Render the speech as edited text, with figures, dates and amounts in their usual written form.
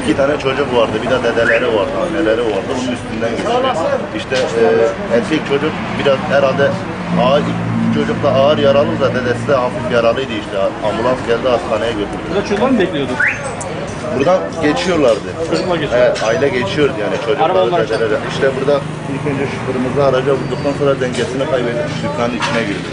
İki tane çocuk vardı, bir de dedeleri vardı, anneleri vardı, onun üstünden geçti. İşte erkek çocuk biraz herhalde ağır, çocuk da ağır yaralı da dedesi de hafif yaralıydı işte. Ambulans geldi, hastaneye götürdü. Burada çocuklar mı bekliyordu? Buradan geçiyorlardı. Çocuklar geçiyor. Evet, aile geçiyordu yani çocuklar, dedeleri. İşte burada ilk önce şu kırmızı araca vurduktan sonra dengesini kaybedip dükkanın içine girdi.